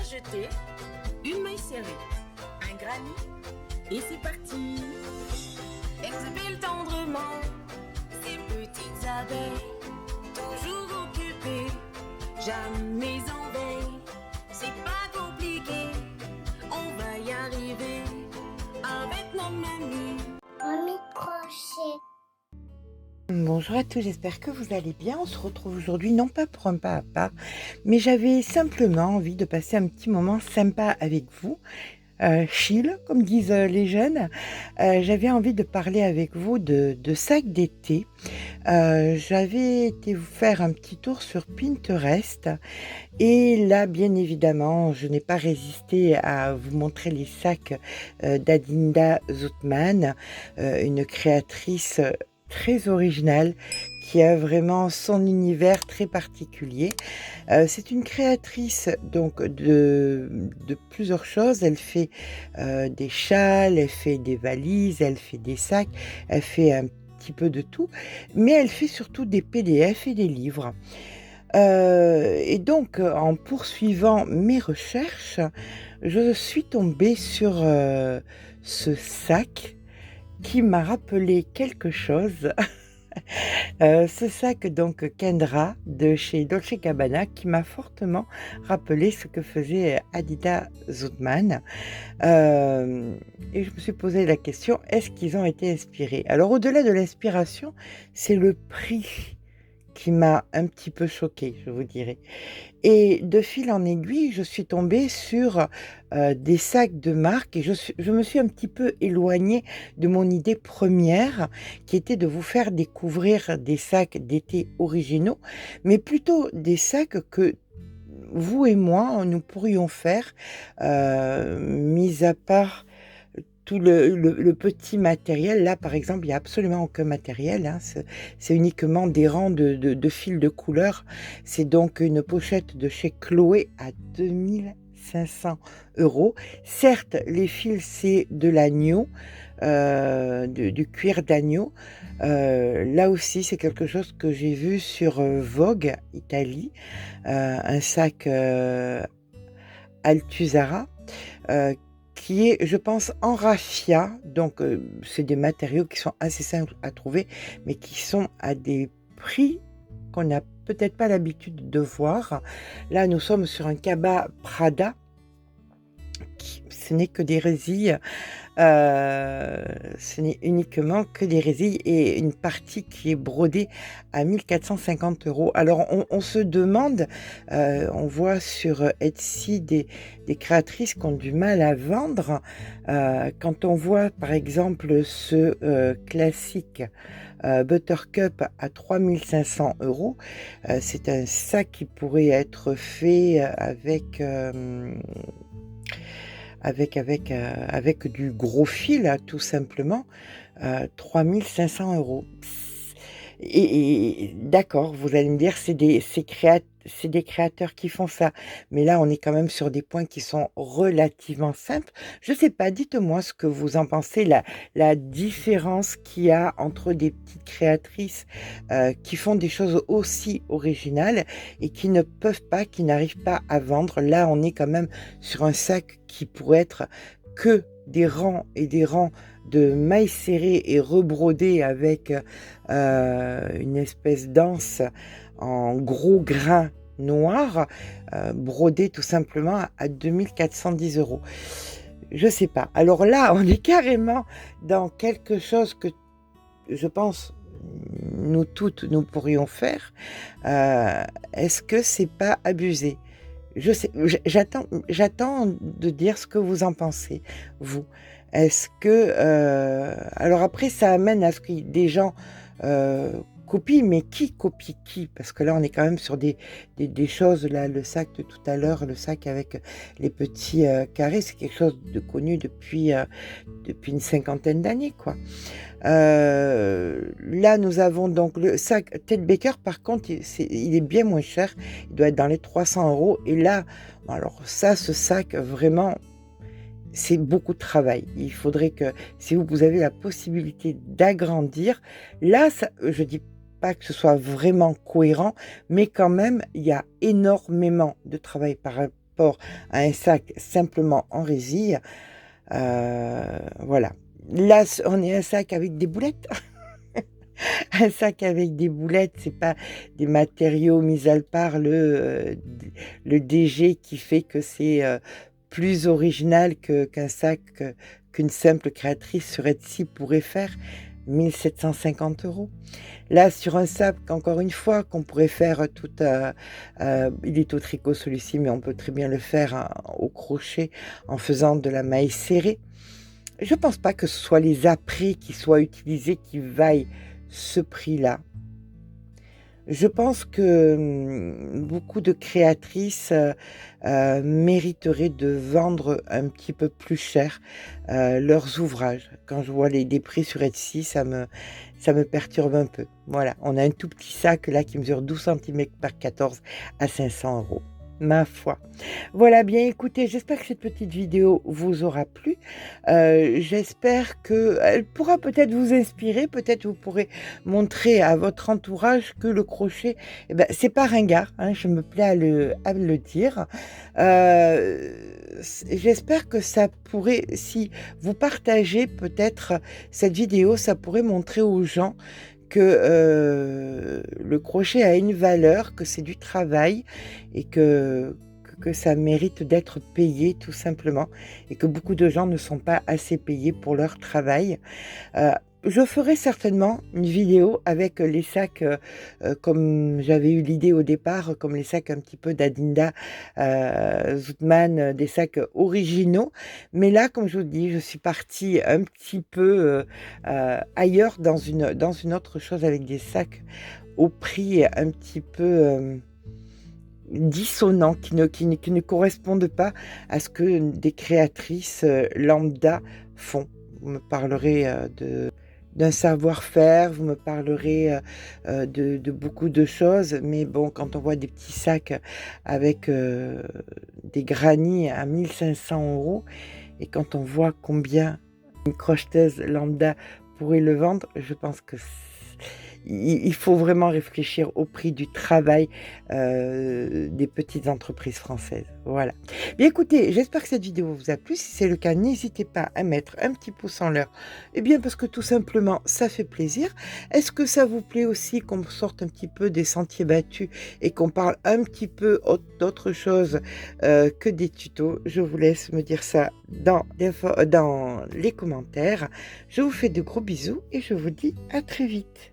jeter, une maille serrée, un granit, et c'est parti. Exhibile tendrement ces petites abeilles, toujours occupées, jamais en veille. C'est pas compliqué, on va y arriver avec nos mamies. Mamie crochet. Bonjour à tous, j'espère que vous allez bien. On se retrouve aujourd'hui, non pas pour un pas à pas, mais j'avais simplement envie de passer un petit moment sympa avec vous, chill, comme disent les jeunes. J'avais envie de parler avec vous de sacs d'été. J'avais été vous faire un petit tour sur Pinterest et là, bien évidemment, je n'ai pas résisté à vous montrer les sacs d'Adinda Zoutman, une créatrice très originale, qui a vraiment son univers très particulier. C'est une créatrice donc de plusieurs choses. Elle fait des châles, elle fait des valises, elle fait des sacs, elle fait un petit peu de tout, mais elle fait surtout des PDF et des livres. Et donc, en poursuivant mes recherches, je suis tombée sur ce sac qui m'a rappelé quelque chose. Ce sac donc Kendra de chez Dolce Gabbana qui m'a fortement rappelé ce que faisait Adida Zoutman. Et je me suis posé la question, est-ce qu'ils ont été inspirés? Alors au-delà de l'inspiration, c'est le prix qui m'a un petit peu choquée, je vous dirais. Et de fil en aiguille, je suis tombée sur des sacs de marque et je me suis un petit peu éloignée de mon idée première, qui était de vous faire découvrir des sacs d'été originaux, mais plutôt des sacs que vous et moi, nous pourrions faire, mis à part tout le petit matériel. Là, par exemple, il n'y a absolument aucun matériel, hein. C'est uniquement des rangs de fils de couleur. C'est donc une pochette de chez Chloé à 2500 €. Certes, les fils, c'est de l'agneau, du cuir d'agneau. Là aussi, c'est quelque chose que j'ai vu sur Vogue Italie, un sac Altusara, qui est, je pense, en raffia. Donc, c'est des matériaux qui sont assez simples à trouver, mais qui sont à des prix qu'on n'a peut-être pas l'habitude de voir. Là, nous sommes sur un Cabas Prada. Ce n'est que des résilles, ce n'est uniquement que des résilles et une partie qui est brodée à 1450 €. Alors on se demande, on voit sur Etsy des créatrices qui ont du mal à vendre. Quand on voit par exemple ce classique Buttercup à 3500 €, c'est un sac qui pourrait être fait avec du gros fil, tout simplement, 3500 €. Et d'accord, vous allez me dire, c'est des créateurs qui font ça, mais là, on est quand même sur des points qui sont relativement simples. Je sais pas, dites-moi ce que vous en pensez, la différence qu'il y a entre des petites créatrices, qui font des choses aussi originales et qui ne peuvent pas, qui n'arrivent pas à vendre. Là, on est quand même sur un sac qui pourrait être que des rangs et des rangs de mailles serrées et rebrodées avec une espèce d'anse en gros grains noirs, brodés tout simplement à 2410 €. Je sais pas. Alors là, on est carrément dans quelque chose que je pense, nous toutes, nous pourrions faire. Est-ce que c'est pas abusé? Je sais, j'attends de dire ce que vous en pensez, vous. Est-ce que, alors après ça amène à ce que des gens, copient, mais qui copie qui? Parce que là, on est quand même sur des choses là, le sac de tout à l'heure, le sac avec les petits, carrés, c'est quelque chose de connu depuis une cinquantaine d'années, quoi. Là, nous avons donc le sac Ted Baker, par contre, il est bien moins cher, il doit être dans les 300 € et là, alors ça, ce sac, vraiment, c'est beaucoup de travail. Il faudrait que, si vous avez la possibilité d'agrandir, là, ça, je dis pas que ce soit vraiment cohérent, mais quand même, il y a énormément de travail par rapport à un sac simplement en résille. Voilà. Là, on est un sac avec des boulettes. Un sac avec des boulettes, c'est pas des matériaux mis à part le DG qui fait que c'est plus original qu'un sac qu'une simple créatrice sur Etsy pourrait faire. 1750 €. Là, sur un sac, encore une fois, qu'on pourrait faire tout, il est au tricot celui-ci, mais on peut très bien le faire au crochet en faisant de la maille serrée. Je pense pas que ce soit les apprêts qui soient utilisés qui vaillent ce prix-là. Je pense que beaucoup de créatrices mériteraient de vendre un petit peu plus cher leurs ouvrages. Quand je vois les prix sur Etsy, ça me perturbe un peu. Voilà, on a un tout petit sac là qui mesure 12 cm par 14 à 500 €. Ma foi. Voilà, bien écoutez, j'espère que cette petite vidéo vous aura plu. J'espère qu'elle pourra peut-être vous inspirer, peut-être vous pourrez montrer à votre entourage que le crochet, eh ben, c'est pas ringard, hein, je me plais à le dire. J'espère que ça pourrait, si vous partagez peut-être cette vidéo, ça pourrait montrer aux gens que le crochet a une valeur, que c'est du travail et que ça mérite d'être payé tout simplement et que beaucoup de gens ne sont pas assez payés pour leur travail. Je ferai certainement une vidéo avec les sacs comme j'avais eu l'idée au départ, comme les sacs un petit peu d'Adinda Zoutman, des sacs originaux. Mais là, comme je vous dis, je suis partie un petit peu ailleurs dans une autre chose avec des sacs au prix un petit peu dissonants, qui ne correspondent pas à ce que des créatrices lambda font. Vous me parlerez d'un savoir-faire, vous me parlerez de beaucoup de choses, mais bon, quand on voit des petits sacs avec des granits à 1500 € et quand on voit combien une crocheteuse lambda pourrait le vendre, je pense que il faut vraiment réfléchir au prix du travail des petites entreprises françaises. Voilà. Bien écoutez, j'espère que cette vidéo vous a plu. Si c'est le cas, n'hésitez pas à mettre un petit pouce en l'air. Eh bien parce que tout simplement, ça fait plaisir. Est-ce que ça vous plaît aussi qu'on sorte un petit peu des sentiers battus et qu'on parle un petit peu d'autre chose que des tutos? Je vous laisse me dire ça dans les commentaires. Je vous fais de gros bisous et je vous dis à très vite.